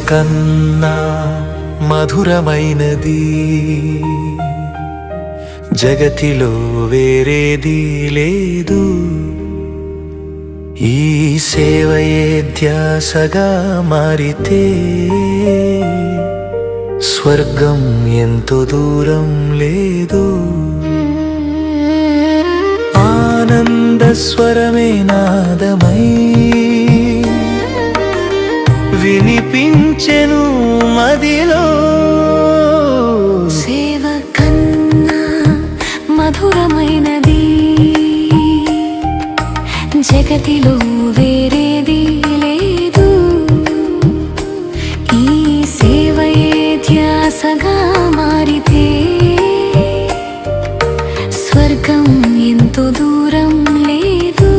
కన్నా మధురమైనది జగతిలో వేరేది లేదు. ఈ సేవయే ధ్యాసగా మారితే స్వర్గం ఎంతో దూరం లేదు. ఆనంద స్వరమే నాదమై వినిపించెను మదిలో. సేవ కన్నా మధురమైనది జగతిలో వేరేది లేదు. ఈ సేవయే ధ్యాసగా మారితే స్వర్గం ఎంతో దూరం లేదు.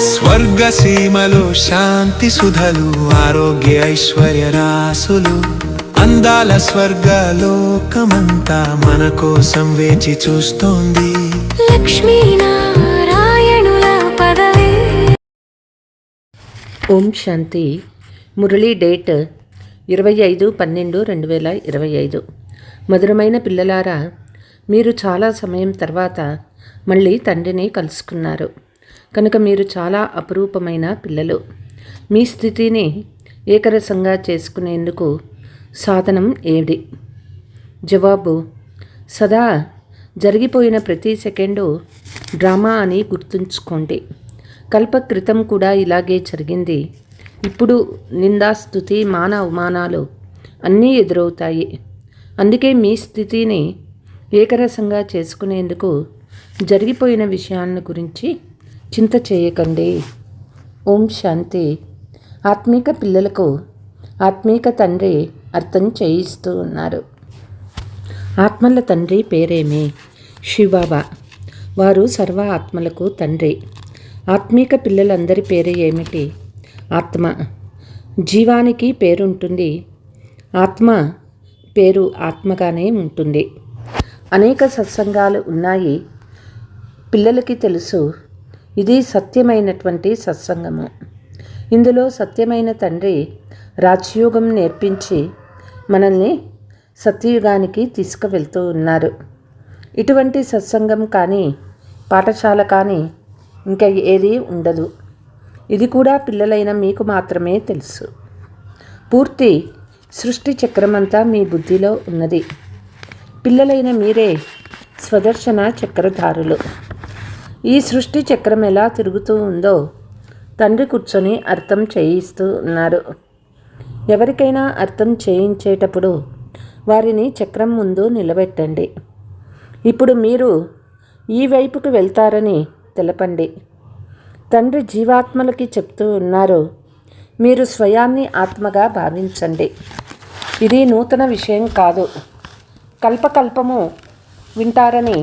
స్వర్గసీమలో శాంతి సుధలు, ఆరోగ్య ఐశ్వర్య రాసులు, అందాల స్వర్గలోకమంతా మన కోసం వేచి చూస్తోంది. లక్ష్మీనారాయణుల పదవే. ఓం శాంతి. మురళీ డేట్ 25/12/2025. మధురమైన పిల్లలారా, మీరు చాలా సమయం తర్వాత మళ్ళీ తండ్రిని కలుసుకున్నారు కనుక మీరు చాలా అపురూపమైన పిల్లలు. మీ స్థితిని ఏకరసంగా చేసుకునేందుకు సాధనం ఏమిటి? జవాబు: సదా జరిగిపోయిన ప్రతి సెకండు డ్రామా అని గుర్తుంచుకోండి. కల్పక్రితం కూడా ఇలాగే జరిగింది. ఇప్పుడు నిందాస్తుతి మాన అవమానాలు అన్నీ ఎదురవుతాయి. అందుకే మీ స్థితిని ఏకరసంగా చేసుకునేందుకు జరిగిపోయిన విషయాలను గురించి చింత చేయకండి. ఓం శాంతి. ఆత్మీక పిల్లలకు ఆత్మీక తండ్రి అర్థం చేయిస్తూ ఉన్నారు. ఆత్మల తండ్రి పేరేమి? శివబాబా. వారు సర్వ ఆత్మలకు తండ్రి. ఆత్మీక పిల్లలందరి పేరు ఏమిటి? ఆత్మ. జీవానికి పేరుంటుంది, ఆత్మ పేరు ఆత్మగానే ఉంటుంది. అనేక సత్సంగాలు ఉన్నాయి. పిల్లలకి తెలుసు ఇది సత్యమైనటువంటి సత్సంగము. ఇందులో సత్యమైన తండ్రి రాజయోగం నేర్పించి మనల్ని సత్యయుగానికి తీసుకువెళ్తూ ఉన్నారు. ఇటువంటి సత్సంగం కానీ పాఠశాల కానీ ఇంకా ఏది ఉండదు. ఇది కూడా పిల్లలైన మీకు మాత్రమే తెలుసు. పూర్తి సృష్టి చక్రమంతా మీ బుద్ధిలో ఉన్నది. పిల్లలైన మీరే స్వదర్శన చక్రధారులు. ఈ సృష్టి చక్రం ఎలా తిరుగుతూ ఉందో తండ్రి కూర్చొని అర్థం చేయిస్తూ ఉన్నారు. ఎవరికైనా అర్థం చేయించేటప్పుడు వారిని చక్రం ముందు నిలబెట్టండి. ఇప్పుడు మీరు ఈ వైపుకు వెళ్తారని తెలపండి. తండ్రి జీవాత్మలకి చెప్తూ ఉన్నారు, మీరు స్వయాన్ని ఆత్మగా భావించండి. ఇది నూతన విషయం కాదు. కల్పకల్పము వింటారని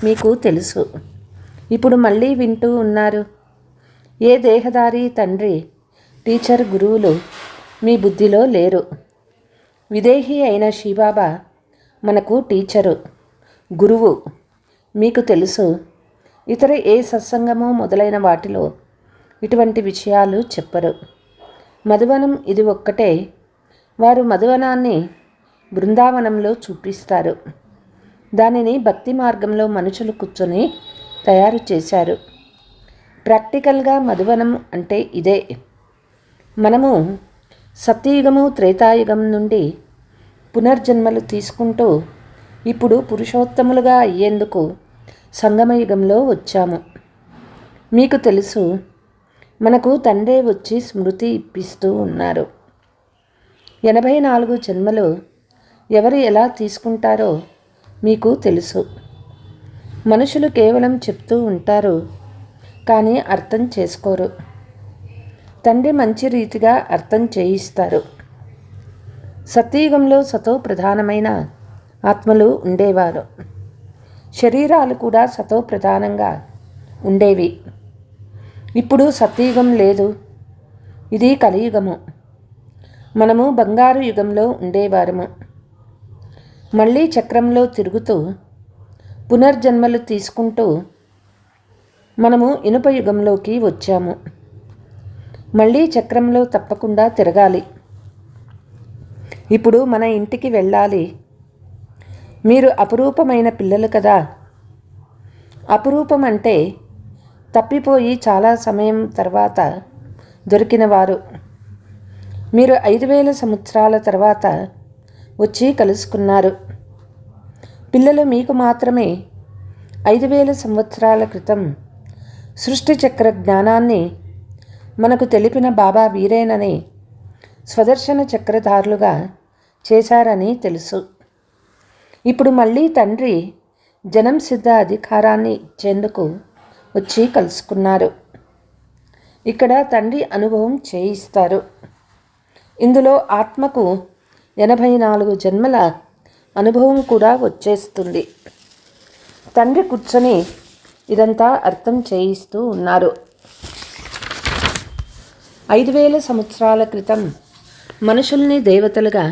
మీకు తెలుసు. ఇప్పుడు మళ్ళీ వింటూ ఉన్నారు. ఏ దేహదారి తండ్రి, టీచర్, గురువులు మీ బుద్ధిలో లేరు. విదేహి అయిన శివబాబా మనకు టీచరు, గురువు. మీకు తెలుసు, ఇతర ఏ సత్సంగము మొదలైన వాటిలో ఇటువంటి విషయాలు చెప్పరు. మధువనం ఇది ఒక్కటే. వారు మధువనాన్ని బృందావనంలో చూపిస్తారు. దానిని భక్తి మార్గంలో మనుషులు కూర్చొని తయారు చేశారు. ప్రాక్టికల్గా మధువనం అంటే ఇదే. మనము సత్యయుగము త్రేతాయుగం నుండి పునర్జన్మలు తీసుకుంటూ ఇప్పుడు పురుషోత్తములుగా అయ్యేందుకు సంగమయుగంలో వచ్చాము. మీకు తెలుసు, మనకు తండ్రే వచ్చి స్మృతి ఇప్పిస్తూ ఉన్నారు. 84 జన్మలు ఎవరు ఎలా తీసుకుంటారో మీకు తెలుసు. మనుషులు కేవలం చెప్తూ ఉంటారు, కానీ అర్థం చేసుకోరు. తండ్రి మంచి రీతిగా అర్థం చేయిస్తారు. సత్యయుగంలో సతో ప్రధానమైన ఆత్మలు ఉండేవారు. శరీరాలు కూడా సతోప్రధానంగా ఉండేవి. ఇప్పుడు సత్యయుగం లేదు, ఇది కలియుగము. మనము బంగారు యుగంలో ఉండేవారము. మళ్ళీ చక్రంలో తిరుగుతూ పునర్జన్మలు తీసుకుంటూ మనము ఇనుప యుగంలోకి వచ్చాము. మళ్ళీ చక్రంలో తప్పకుండా తిరగాలి. ఇప్పుడు మన ఇంటికి వెళ్ళాలి. మీరు అపురూపమైన పిల్లలు కదా. అపురూపం అంటే తప్పిపోయి చాలా సమయం తర్వాత దొరికినవారు. మీరు 5000 సంవత్సరాల తర్వాత వచ్చి కలుసుకున్నారు. పిల్లలు మీకు మాత్రమే 5000 సంవత్సరాల క్రితం సృష్టి చక్ర జ్ఞానాన్ని మనకు తెలిపిన బాబా వీరేనని స్వదర్శన చక్రధారులుగా చేశారని తెలుసు. ఇప్పుడు మళ్ళీ తండ్రి జనం సిద్ధ అధికారాన్ని ఇచ్చేందుకు వచ్చి కలుసుకున్నారు. ఇక్కడ తండ్రి అనుభవం చేయిస్తారు. ఇందులో ఆత్మకు 84 జన్మల అనుభవం కూడా వచ్చేస్తుంది. తండ్రి కూర్చొని ఇదంతా అర్థం చేయిస్తూ ఉన్నారు. 5000 సంవత్సరాల క్రితం మనుషుల్ని దేవతలుగా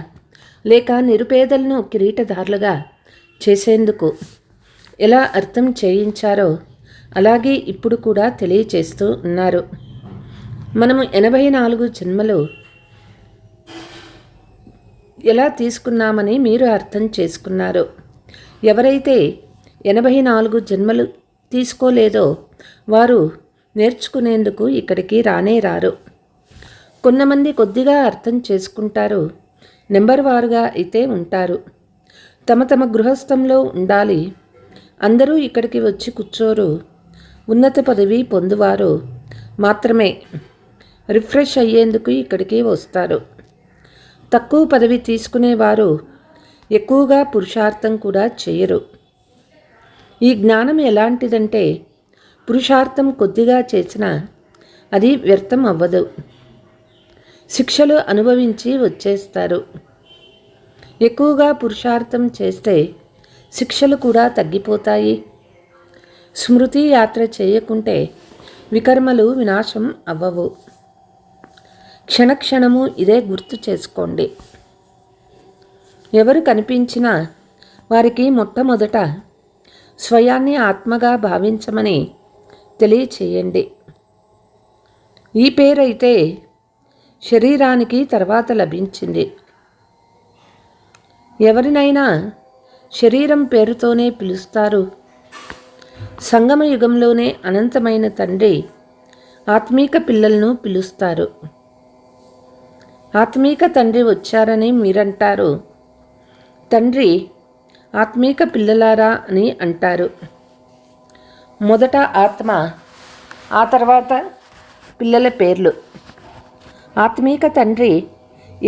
లేక నిరుపేదలను కిరీటధారులుగా చేసేందుకు ఎలా అర్థం చేయించారో అలాగే ఇప్పుడు కూడా తెలియచేస్తూ ఉన్నారు. మనము 84 జన్మలు ఎలా తీసుకున్నామని మీరు అర్థం చేసుకున్నారు. ఎవరైతే 84 జన్మలు తీసుకోలేదో వారు నేర్చుకునేందుకు ఇక్కడికి రానే రారు. కొంతమంది కొద్దిగా అర్థం చేసుకుంటారు, నెంబర్ వారుగా అయితే ఉంటారు. తమ తమ గృహస్థంలో ఉండాలి. అందరూ ఇక్కడికి వచ్చి కూర్చోరు. ఉన్నత పదవి పొందువారు మాత్రమే రిఫ్రెష్ అయ్యేందుకు ఇక్కడికి వస్తారు. తక్కువ పదవి తీసుకునేవారు ఎక్కువగా పురుషార్థం కూడా చేయరు. ఈ జ్ఞానం ఎలాంటిదంటే పురుషార్థం కొద్దిగా చేసినా అది వ్యర్థం అవ్వదు. శిక్షలు అనుభవించి వచ్చేస్తారు. ఎక్కువగా పురుషార్థం చేస్తే శిక్షలు కూడా తగ్గిపోతాయి. స్మృతి యాత్ర చేయకుంటే వికర్మలు వినాశం అవ్వవు. క్షణక్షణము ఇదే గుర్తు చేసుకోండి. ఎవరు కనిపించినా వారికి మొట్టమొదట స్వయాన్ని ఆత్మగా భావించమని తెలియచేయండి. ఈ పేరైతే శరీరానికి తర్వాత లభించింది. ఎవరినైనా శరీరం పేరుతోనే పిలుస్తారు. సంగమ యుగంలోనే అనంతమైన తండ్రి ఆత్మీక పిల్లలను పిలుస్తారు. ఆత్మీక తండ్రి వచ్చారని మీరంటారు. తండ్రి ఆత్మీక పిల్లలారా అని అంటారు. మొదట ఆత్మ, ఆ తర్వాత పిల్లల పేర్లు. ఆత్మీక తండ్రి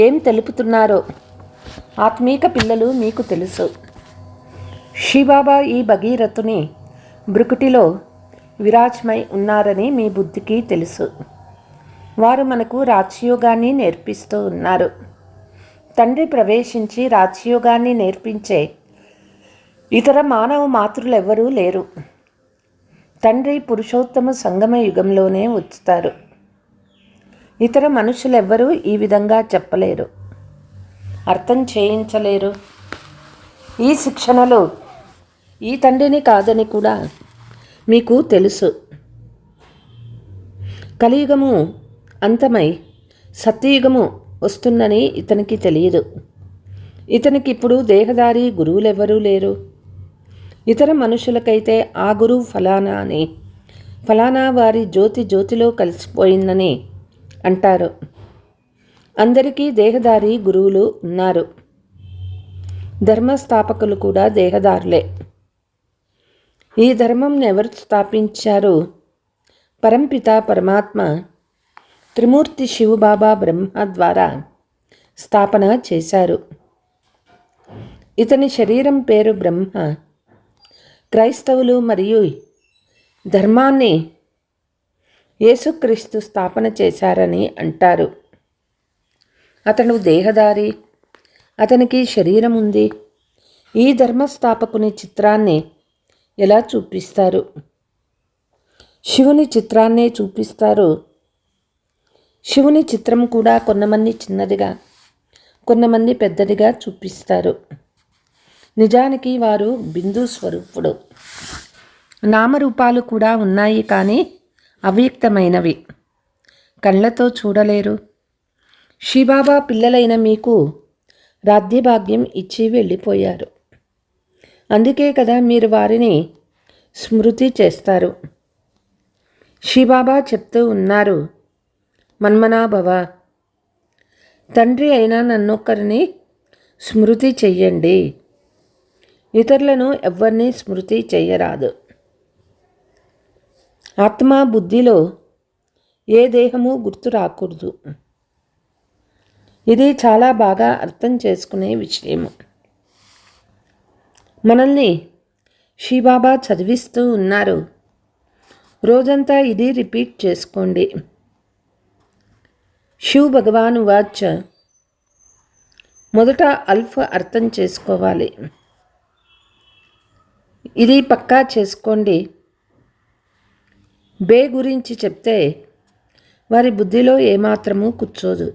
ఏం తెలుపుతున్నారో ఆత్మీక పిల్లలు మీకు తెలుసు. శివబాబా ఈ భగీరథుని బ్రుకుటిలో విరాజ్మై ఉన్నారని మీ బుద్ధికి తెలుసు. వారు మనకు రాజయోగాన్ని నేర్పిస్తూ ఉన్నారు. తండ్రి ప్రవేశించి రాజయోగాన్ని నేర్పించే ఇతర మానవ మాతృలెవ్వరూ లేరు. తండ్రి పురుషోత్తమ సంగమ యుగంలోనే వచ్చుతారు. ఇతర మనుషులెవ్వరూ ఈ విధంగా చెప్పలేరు, అర్థం చేయించలేరు. ఈ శిక్షణలో ఈ తండ్రిని కాదని కూడా మీకు తెలుసు. కలియుగము అంతమై సత్యయుగము వస్తుందని ఇతనికి తెలియదు. ఇతనికి ఇప్పుడు దేహదారి గురువులెవ్వరూ లేరు. ఇతర మనుషులకైతే ఆ గురువు ఫలానా అని, ఫలానా వారి జ్యోతి జ్యోతిలో కలిసిపోయిందని అంటారు. అందరికీ దేహదారి గురువులు ఉన్నారు. ధర్మస్థాపకులు కూడా దేహదారులే. ఈ ధర్మం ఎవరు స్థాపించారు? పరంపిత పరమాత్మ త్రిమూర్తి శివబాబా బ్రహ్మ ద్వారా స్థాపన చేశారు. ఇతని శరీరం పేరు బ్రహ్మ. క్రైస్తవులు మరియు ధర్మాన్ని యేసుక్రీస్తు స్థాపన చేశారని అంటారు. అతను దేహదారి, అతనికి శరీరం ఉంది. ఈ ధర్మస్థాపకుని చిత్రాన్ని ఎలా చూపిస్తారు? శివుని చిత్రాన్నే చూపిస్తారు. శివుని చిత్రం కూడా కొంతమంది చిన్నదిగా, కొంతమంది పెద్దదిగా చూపిస్తారు. నిజానికి వారు బిందు స్వరూపుడు. నామరూపాలు కూడా ఉన్నాయి, కానీ అవ్యక్తమైనవి, కళ్ళతో చూడలేరు. శ్రీబాబా పిల్లలైన మీకు రాజ్యభాగ్యం ఇచ్చి వెళ్ళిపోయారు. అందుకే కదా మీరు వారిని స్మృతి చేస్తారు. శ్రీబాబా చెప్తూ ఉన్నారు, మన్మనాభవ, తండ్రి అయిన నన్నొక్కరిని స్మృతి చెయ్యండి, ఇతరులను ఎవ్వరిని స్మృతి చెయ్యరాదు. ఆత్మ బుద్ధిలో ఏ దేహము గుర్తు రాకూడదు. ఇది చాలా బాగా అర్థం చేసుకునే విషయము. మనల్ని శ్రీబాబా చదివిస్తూ ఉన్నారు. రోజంతా ఇది రిపీట్ చేసుకోండి. శివ్ భగవాన్ వాచ్. మొదట అల్ఫ్ అర్థం చేసుకోవాలి. ఇది పక్కా చేసుకోండి. బే గురించి చెప్తే వారి బుద్ధిలో ఏమాత్రమూ కూర్చోదు.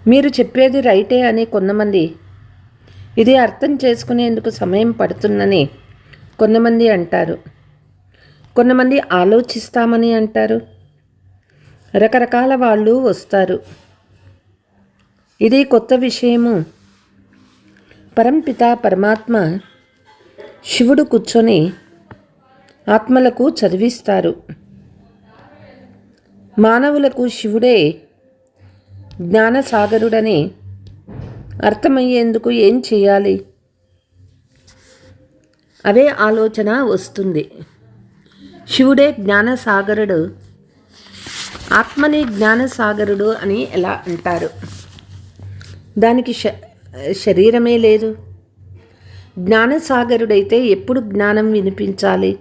మీరు చెప్పేది రైటే అని కొంతమంది, ఇది అర్థం చేసుకునేందుకు సమయం పడుతుందని కొంతమంది అంటారు. కొంతమంది ఆలోచిస్తామని అంటారు. రకరకాల వాళ్ళు వస్తారు. ఇది కొత్త విషయము. పరంపిత పరమాత్మ శివుడు కూర్చొని ఆత్మలకు చదివిస్తారు. మానవులకు శివుడే జ్ఞానసాగరుడని అర్థమయ్యేందుకు ఏం చేయాలి? అవే ఆలోచన వస్తుంది. శివుడే జ్ఞానసాగరుడు, ఆత్మని జ్ఞానసాగరుడు అని ఎలా అంటారు? దానికి శరీరమే లేదు. జ్ఞానసాగరుడైతే ఎప్పుడు జ్ఞానం వినిపించాలి?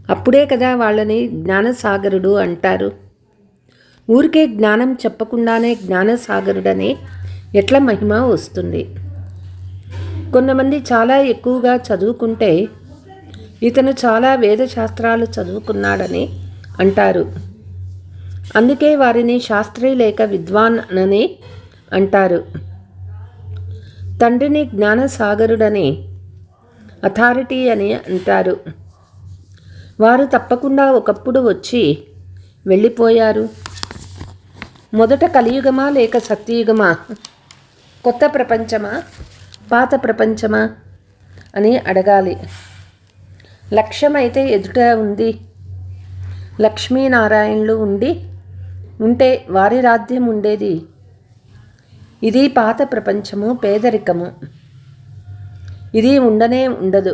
అప్పుడే కదా వాళ్ళని జ్ఞానసాగరుడు అంటారు. ఊరికే జ్ఞానం చెప్పకుండానే జ్ఞానసాగరుడని ఎట్లా మహిమ వస్తుంది? కొంతమంది చాలా ఎక్కువగా చదువుకుంటే ఇతను చాలా వేదశాస్త్రాలు చదువుకున్నాడని అంటారు. అందుకే వారిని శాస్త్రి లేక విద్వాన్ అని అంటారు. తండ్రిని జ్ఞానసాగరుడని, అథారిటీ అని అంటారు. వారు తప్పకుండా ఒకప్పుడు వచ్చి వెళ్ళిపోయారు. మొదట కలియుగమా లేక సత్యయుగమా? కొత్త ప్రపంచమా పాత ప్రపంచమా అని అడగాలి. లక్ష్యమైతే ఎదుట ఉంది. లక్ష్మీనారాయణులు ఉంటే వారి రాజ్యం ఉండేది. ఇది పాత ప్రపంచము, పేదరికము. ఇది ఉండనే ఉండదు.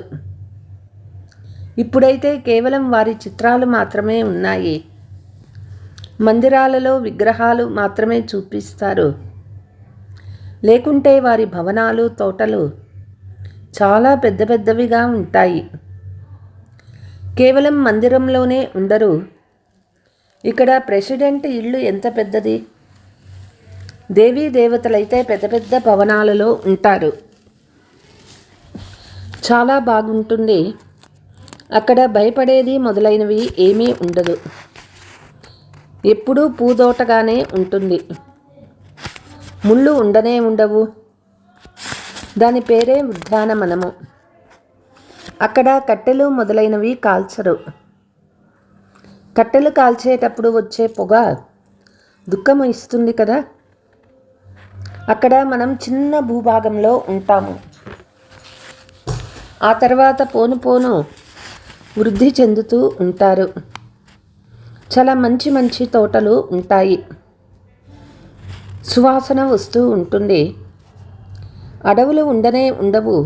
ఇప్పుడైతే కేవలం వారి చిత్రాలు మాత్రమే ఉన్నాయి. మందిరాలలో విగ్రహాలు మాత్రమే చూపిస్తారు. లేకుంటే వారి భవనాలు, తోటలు చాలా పెద్ద పెద్దవిగా ఉంటాయి. కేవలం మందిరంలోనే ఉండరు. ఇక్కడ ప్రెసిడెంట్ ఇల్లు ఎంత పెద్దది! దేవీ దేవతలైతే పెద్ద పెద్ద భవనాలలో ఉంటారు. చాలా బాగుంటుంది. అక్కడ భయపడేది మొదలైనవి ఏమీ ఉండదు. ఎప్పుడూ పూదోటగానే ఉంటుంది. ముళ్ళు ఉండనే ఉండవు. దాని పేరే ఉద్యానవనము. అక్కడ కట్టెలు మొదలైనవి కాల్చరు. కట్టెలు కాల్చేటప్పుడు వచ్చే పొగ దుఃఖం ఇస్తుంది కదా. అక్కడ మనం చిన్న భూభాగంలో ఉంటాము. ఆ తర్వాత పోను పోను వృద్ధి చెందుతూ ఉంటారు. చాలా మంచి మంచి తోటలు ఉంటాయి. సువాసన వస్తూ ఉంటుంది. అడవులు ఉండనే ఉండవు.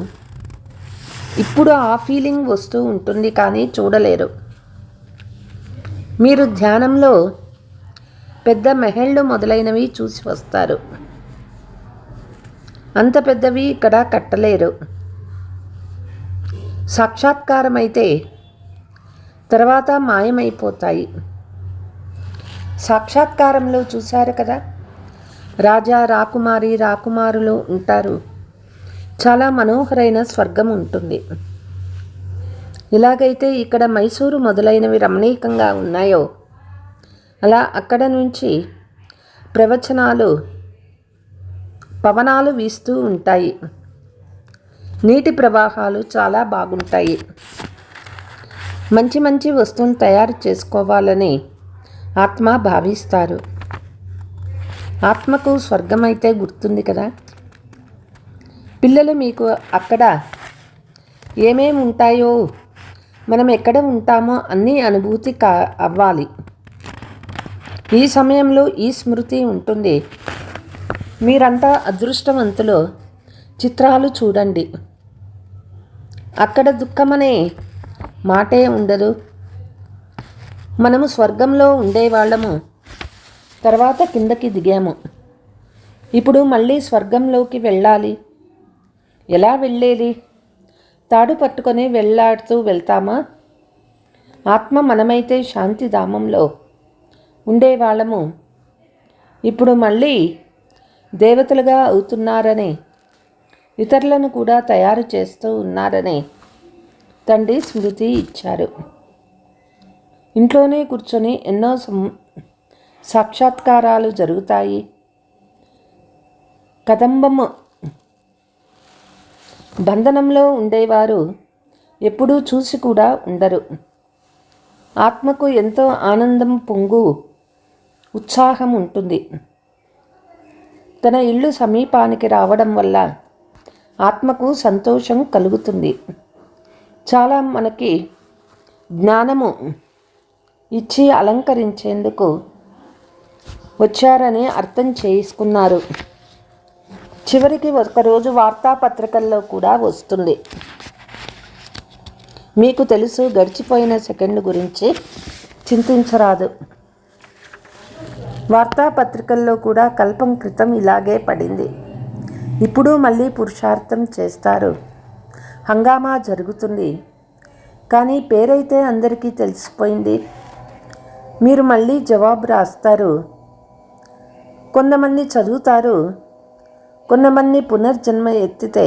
ఇప్పుడు ఆ ఫీలింగ్ వస్తూ ఉంటుంది, కానీ చూడలేరు. మీరు ధ్యానంలో పెద్ద మెహళ్ళు మొదలైనవి చూసి వస్తారు. అంత పెద్దవి ఇక్కడ కట్టలేరు. సాక్షాత్కారం అయితే తర్వాత మాయమైపోతాయి. సాక్షాత్కారంలో చూశారు కదా, రాజా, రాకుమారి, రాకుమారులు ఉంటారు. చాలా మనోహరైన స్వర్గం ఉంటుంది. ఎలాగైతే ఇక్కడ మైసూరు మొదలైనవి రమణీయంగా ఉన్నాయో అలా అక్కడ నుంచి ప్రవచనాలు పవనాలు వీస్తూ ఉంటాయి. నీటి ప్రవాహాలు చాలా బాగుంటాయి. మంచి మంచి వస్తువులు తయారు చేసుకోవాలని ఆత్మ భావిస్తారు. ఆత్మకు స్వర్గం అయితే గుర్తుంది కదా. పిల్లలు మీకు అక్కడ ఏమేమి ఉంటాయో మనం ఎక్కడ ఉంటామో అన్నీ అనుభూతి అవ్వాలి. ఈ సమయంలో ఈ స్మృతి ఉంటుంది. మీరంతా అదృష్టవంతులు. చిత్రాలు చూడండి. అక్కడ దుఃఖమనే మాటే ఉండదు. మనము స్వర్గంలో ఉండేవాళ్ళము, తర్వాత కిందకి దిగాము. ఇప్పుడు మళ్ళీ స్వర్గంలోకి వెళ్ళాలి. ఎలా వెళ్ళేది? తాడు పట్టుకొని వెళ్ళాడుతూ వెళ్తామా? ఆత్మ మనమైతే శాంతిధామంలో ఉండేవాళ్ళము. ఇప్పుడు మళ్ళీ దేవతలుగా అవుతున్నారని, ఇతరులను కూడా తయారు చేస్తూ ఉన్నారని తండ్రి స్మృతి ఇచ్చారు. ఇంట్లోనే కూర్చొని ఎన్నో సాక్షాత్కారాలు జరుగుతాయి. కదంబము బంధనంలో ఉండేవారు ఎప్పుడూ చూసి కూడా ఉండరు. ఆత్మకు ఎంతో ఆనందం పొంగు ఉత్సాహం ఉంటుంది. తన ఇల్లు సమీపానికి రావడం వల్ల ఆత్మకు సంతోషం కలుగుతుంది. చాలా మనకి జ్ఞానము ఇచ్చి అలంకరించేందుకు వచ్చారని అర్థం చేసుకున్నారు. చివరికి ఒకరోజు వార్తాపత్రికల్లో కూడా వస్తుంది. మీకు తెలుసు, గడిచిపోయిన సెకండ్ గురించి చింతించరాదు. వార్తాపత్రికల్లో కూడా కల్పం క్రితం ఇలాగే పడింది. ఇప్పుడు మళ్ళీ పురుషార్థం చేస్తారు. హంగామా జరుగుతుంది. కానీ పేరైతే అందరికీ తెలిసిపోయింది. మీరు మళ్ళీ జవాబు రాస్తారు. కొంతమంది చదువుతారు, కొంతమంది పునర్జన్మ ఎత్తితే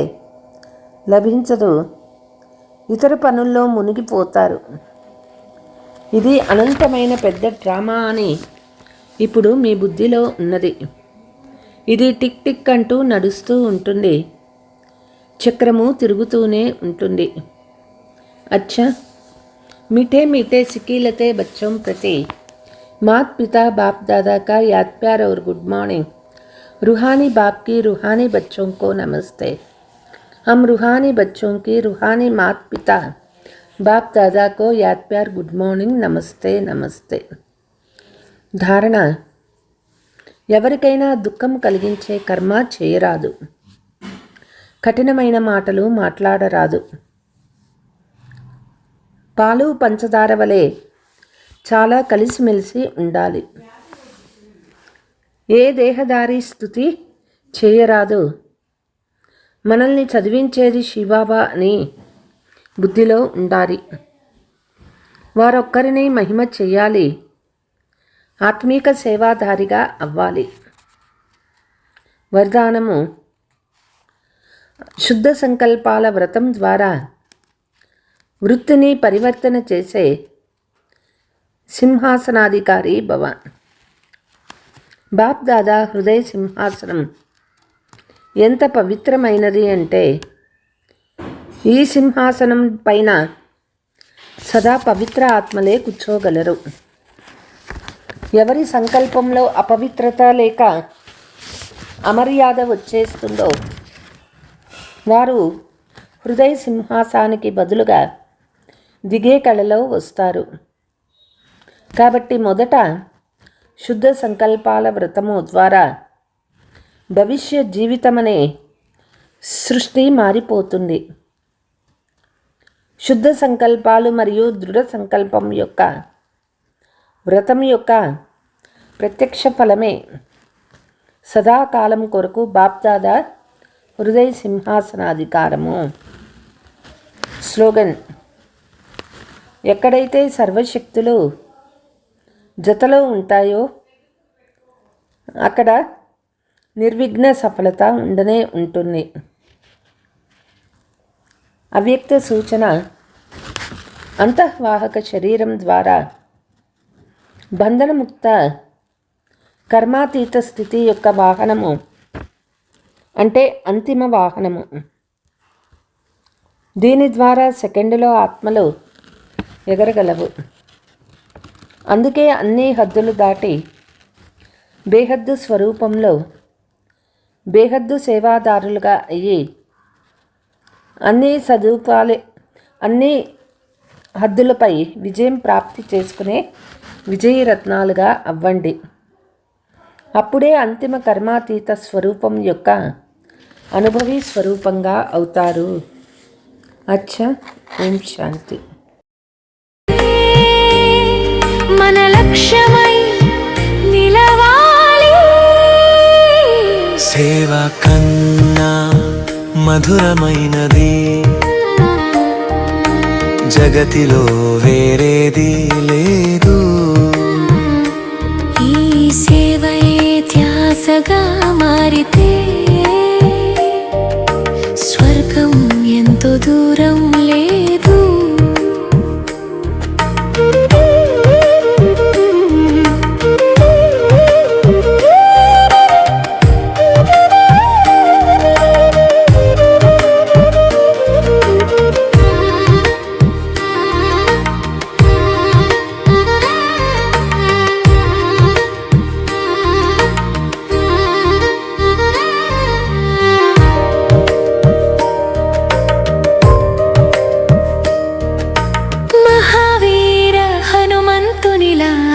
లభించదు, ఇతర పనుల్లో మునిగిపోతారు. ఇది అనంతమైన పెద్ద డ్రామా అని ఇప్పుడు మీ బుద్ధిలో ఉన్నది. ఇది టిక్ టిక్ అంటూ నడుస్తూ ఉంటుంది. చక్రము తిరుగుతూనే ఉంటుంది. अच्छा, मीठे मीठे सिकीलते बच्चों प्रति मात पिता बाप दादा का याद प्यार और गुड मॉर्निंग. रूहानी बाप की रूहानी बच्चों को नमस्ते. हम रूहानी बच्चों की रूहानी मात पिता बाप दादा को याद प्यार गुड मॉर्निंग नमस्ते नमस्ते. ధారణ: ఎవరికైనా దుఃఖం కలిగించే కర్మ చేయరాదు. కఠినమైన మాటలు మాట్లాడరాదు. పాలు పంచదార వలె చాలా కలిసిమెలిసి ఉండాలి. ఏ దేహదారి స్తుతి చేయరాదు. మనల్ని చదివించేది శివబాబా అని బుద్ధిలో ఉండాలి. వారొక్కరిని మహిమ చెయ్యాలి. ఆత్మీక సేవాధారిగా అవ్వాలి. వరదానము: శుద్ధ సంకల్పాల వ్రతం ద్వారా వృత్తిని పరివర్తన చేసే సింహాసనాధికారి భవ. బాప్ దాదా హృదయ సింహాసనం ఎంత పవిత్రమైనది అంటే ఈ సింహాసనం పైన సదా పవిత్ర ఆత్మలే కూర్చోగలరు. ఎవరి సంకల్పంలో అపవిత్రత లేక అమర్యాద వచ్చేస్తుందో వారు హృదయ సింహాసానికి బదులుగా దిగే కళలో వస్తారు. కాబట్టి మొదట శుద్ధ సంకల్పాల వ్రతము ద్వారా భవిష్య జీవితమనే సృష్టి మారిపోతుంది. శుద్ధ సంకల్పాలు మరియు దృఢ సంకల్పం యొక్క వ్రతం యొక్క ప్రత్యక్ష ఫలమే సదాకాలం కొరకు బాప్దాదా హృదయ సింహాసనాధికారము. స్లోగన్: ఎక్కడైతే సర్వశక్తులు జతలో ఉంటాయో అక్కడ నిర్విఘ్న సఫలత ఉండనే ఉంటుంది. అవ్యక్త సూచన: అంతఃవాహక శరీరం ద్వారా బంధనముక్త కర్మాతీత స్థితి యొక్క వాహనము అంటే అంతిమ వాహనము. దీని ద్వారా సెకండులో ఆత్మలు ఎగరగలవు. అందుకే అన్ని హద్దులు దాటి బేహద్దు స్వరూపంలో బేహద్దు సేవాదారులుగా అయ్యి అన్ని హద్దులపై విజయం ప్రాప్తి చేసుకునే విజయరత్నాలుగా అవ్వండి. అప్పుడే అంతిమ కర్మాతీత స్వరూపం యొక్క అనుభవి స్వరూపంగా అవుతారు. అచ్చా, ఓం శాంతి. మన లక్ష్యమై నిలవాలి. సేవ కన్నా మధురమైనది జగతిలో వేరేది లేదు. ఈ సేవయే ధ్యాసగా మారితే స్వర్గం ఎంతో దూరం లేదు.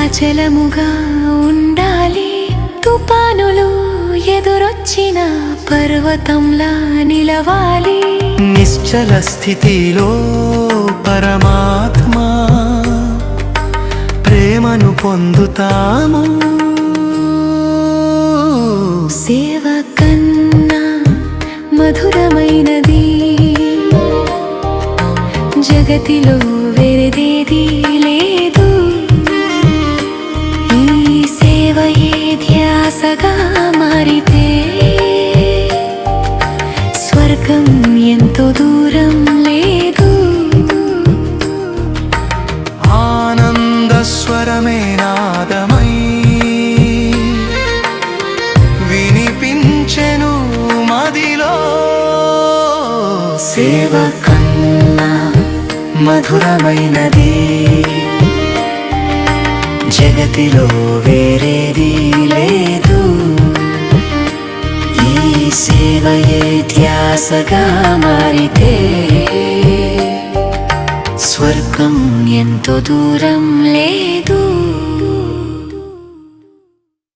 చలముగా ఉండాలి. తుఫానులు ఎదురొచ్చిన పర్వతంలా నిలవాలి. నిశ్చల స్థితిలో పరమాత్మ ప్రేమను పొందుతాము. సేవ కన్నా మధురమైనది జగతిలో వేరేదేది లేదు. ధ్యాసగా మారితే స్వర్గం ఎంతో దూరం లేదు. ఆనంద స్వరమే నాదమై వినిపించెను మదిలో. సేవ కన్నా మధురమైనది జగతిలో వేరేది లేదు. ఈ సేవయే ధ్యాసగా మారితే స్వర్గం ఎంతో దూరం లేదు.